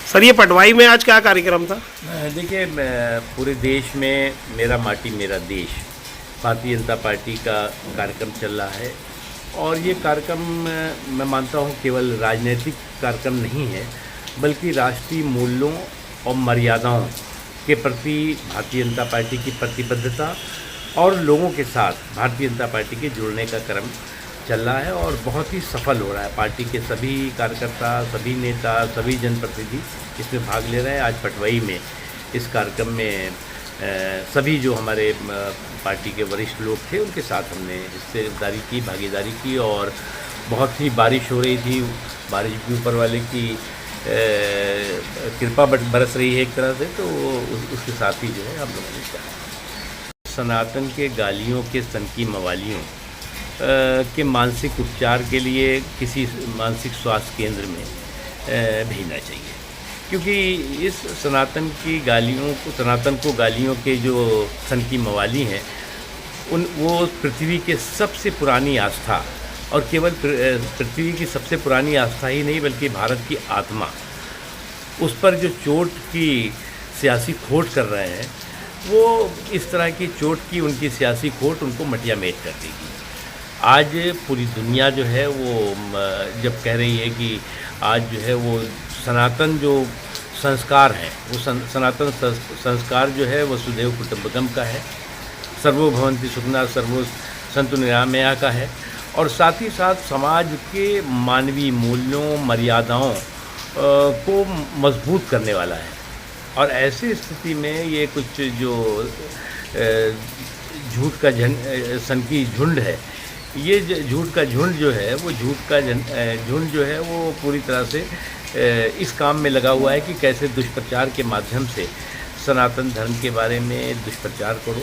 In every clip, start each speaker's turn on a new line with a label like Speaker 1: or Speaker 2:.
Speaker 1: Sir, ये पटवाई में आज क्या कार्यक्रम था?
Speaker 2: देखिए, पूरे देश में मेरा माटी मेरा देश भारतीय जनता पार्टी का कार्यक्रम चल रहा है। और ये कार्यक्रम मैं मानता हूँ केवल राजनीतिक कार्यक्रम नहीं है, बल्कि राष्ट्रीय मूल्यों और मर्यादाओं के प्रति भारतीय जनता पार्टी की प्रतिबद्धता और लोगों के साथ भारतीय जनता पार्टी के जुड़ने का क्रम चल रहा है और बहुत ही सफल हो रहा है। पार्टी के सभी कार्यकर्ता, सभी नेता, सभी जनप्रतिनिधि इसमें भाग ले रहे हैं। आज पटवाई में इस कार्यक्रम में सभी जो हमारे पार्टी के वरिष्ठ लोग थे उनके साथ हमने हिस्सेदारी की, भागीदारी की और बहुत ही बारिश हो रही थी। बारिश भी ऊपर वाले की कृपा बरस रही है एक तरह से, तो उसके साथ ही जो है हम लोगों ने किया। सनातन के गालियों के सन की मवालियों के मानसिक उपचार के लिए किसी मानसिक स्वास्थ्य केंद्र में भेजना चाहिए, क्योंकि इस सनातन को गालियों के जो सन की मवाली हैं वो पृथ्वी के सबसे पुरानी आस्था, और केवल पृथ्वी की सबसे पुरानी आस्था ही नहीं बल्कि भारत की आत्मा, उस पर जो चोट की सियासी खोट कर रहे हैं, वो इस तरह की चोट की उनकी सियासी खोट उनको मटिया मेट कर देगी। आज पूरी दुनिया जो है वो जब कह रही है कि आज जो है वो सनातन जो संस्कार है, वो सनातन संस्कार जो है वसुधैव कुटुम्बकम का है, सर्वो भवन्ति सुखिनः सर्वो सन्तु निरामया का है, और साथ ही साथ समाज के मानवीय मूल्यों, मर्यादाओं को मजबूत करने वाला है। और ऐसी स्थिति में ये कुछ जो झूठ का सन की झुंड है, ये झूठ का झुंड जो है वो झुंड जो है वो पूरी तरह से इस काम में लगा हुआ है कि कैसे दुष्प्रचार के माध्यम से सनातन धर्म के बारे में दुष्प्रचार करो।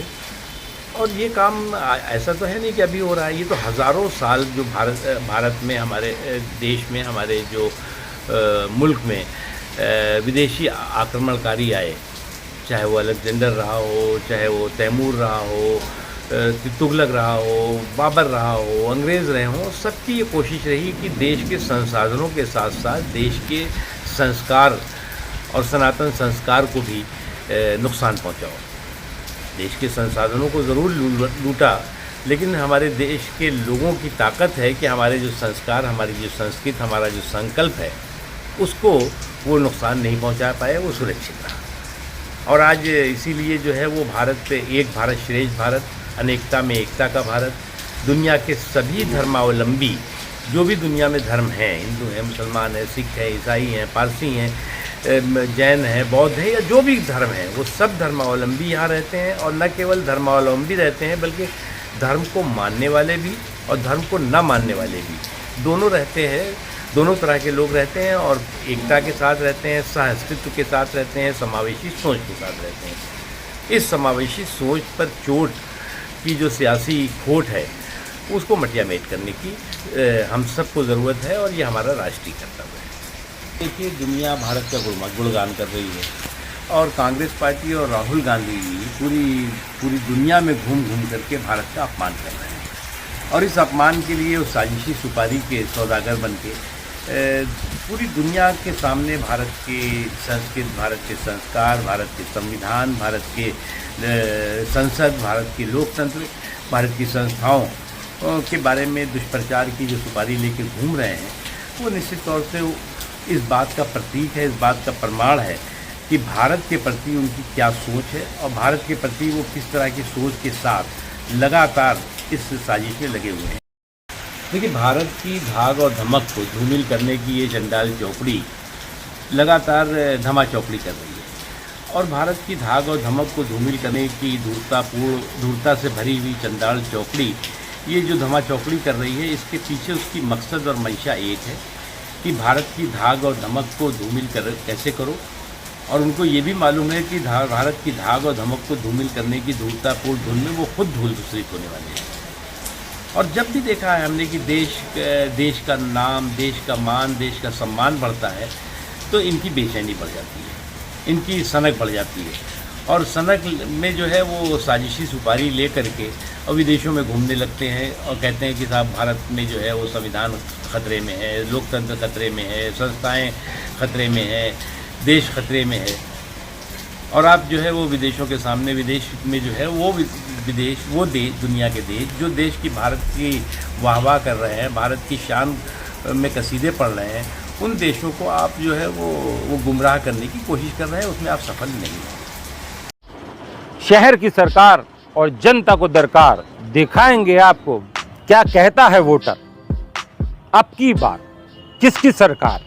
Speaker 2: और ये काम ऐसा तो है नहीं कि अभी हो रहा है, ये तो हज़ारों साल जो भारत में, हमारे देश में, हमारे जो मुल्क में विदेशी आक्रमणकारी आए, चाहे वो अलेक्जेंडर रहा हो, चाहे वो तैमूर रहा हो, तुगलक रहा हो, बाबर रहा हो, अंग्रेज़ रहे हों, सबकी ये कोशिश रही कि देश के संसाधनों के साथ साथ देश के संस्कार और सनातन संस्कार को भी नुकसान पहुंचाओ। देश के संसाधनों को ज़रूर लूटा, लेकिन हमारे देश के लोगों की ताकत है कि हमारे जो संस्कार, हमारी जो संस्कृति, हमारा जो संकल्प है, उसको वो नुकसान नहीं पहुंचा पाए, वो सुरक्षित रहा। और आज इसीलिए जो है वो भारत पे एक भारत श्रेष्ठ भारत, अनेकता में एकता का भारत, दुनिया के सभी धर्मावलंबी जो भी दुनिया में धर्म हैं, हिंदू हैं, मुसलमान हैं, सिख हैं, ईसाई हैं, पारसी हैं, जैन हैं, बौद्ध हैं, या जो भी धर्म है, वो सब धर्मावलंबी यहाँ रहते हैं। और न केवल धर्मावलंबी रहते हैं बल्कि धर्म को मानने वाले भी और धर्म को न मानने वाले भी, दोनों रहते हैं। दोनों तरह के लोग रहते हैं और एकता के साथ रहते हैं, सहअस्तित्व के साथ रहते हैं, समावेशी सोच के साथ रहते हैं। इस समावेशी सोच पर चोट की जो सियासी खोट है उसको मटिया मेट करने की हम सबको ज़रूरत है, और ये हमारा राष्ट्रीय कर्तव्य है। देखिए, दुनिया भारत का गुणगान कर रही है और कांग्रेस पार्टी और राहुल गांधी पूरी दुनिया में घूम करके भारत का अपमान कर रहे हैं, और इस अपमान के लिए उस साजिशी सुपारी के सौदागर बन के पूरी दुनिया के सामने भारत की संस्कृति, भारत के संस्कार, भारत के संविधान, भारत के संसद, भारत के लोकतंत्र, भारत की संस्थाओं के बारे में दुष्प्रचार की जो सुपारी लेके घूम रहे हैं, वो निश्चित तौर से इस बात का प्रतीक है, इस बात का प्रमाण है कि भारत के प्रति उनकी क्या सोच है और भारत के प्रति वो किस तरह की सोच के साथ लगातार इस साजिश में लगे हुए हैं। देखिए, भारत की धाक और धमक को धूमिल करने की ये चंडाल चौकड़ी लगातार धमा चौकड़ी कर रही है, और भारत की धाक और धमक को धूमिल करने की धूर्ता से भरी हुई चंडाल चौकड़ी, ये जो धमा चौकड़ी कर रही है, इसके पीछे उसकी मकसद और मंशा एक है कि भारत की धाक और धमक को धूमिल कैसे करो। और उनको ये भी मालूम है कि भारत की धाक और धमक को धूमिल करने की धूर्तापूर्ण धुन में वो खुद धूल दूसरित होने वाले हैं। और जब भी देखा है हमने कि देश का नाम, देश का मान, देश का सम्मान बढ़ता है, तो इनकी बेचैनी बढ़ जाती है, इनकी सनक बढ़ जाती है, और सनक में जो है वो साजिशी सुपारी ले करके और विदेशों में घूमने लगते हैं और कहते हैं कि साहब भारत में जो है वो संविधान खतरे में है, लोकतंत्र खतरे में है, संस्थाएं खतरे में है, देश खतरे में है, और आप जो है वो विदेशों के सामने, विदेश में जो है वो विदेश, वो दुनिया के देश जो देश की, भारत की वाहवाह कर रहे हैं, भारत की शान में कसीदे पढ़ रहे हैं, उन देशों को आप जो है वो गुमराह करने की कोशिश कर रहे हैं, उसमें आप सफल नहीं हैं।
Speaker 3: शहर की सरकार और जनता को दरकार, दिखाएंगे आपको क्या कहता है वोटर। अब की बार किसकी सरकार।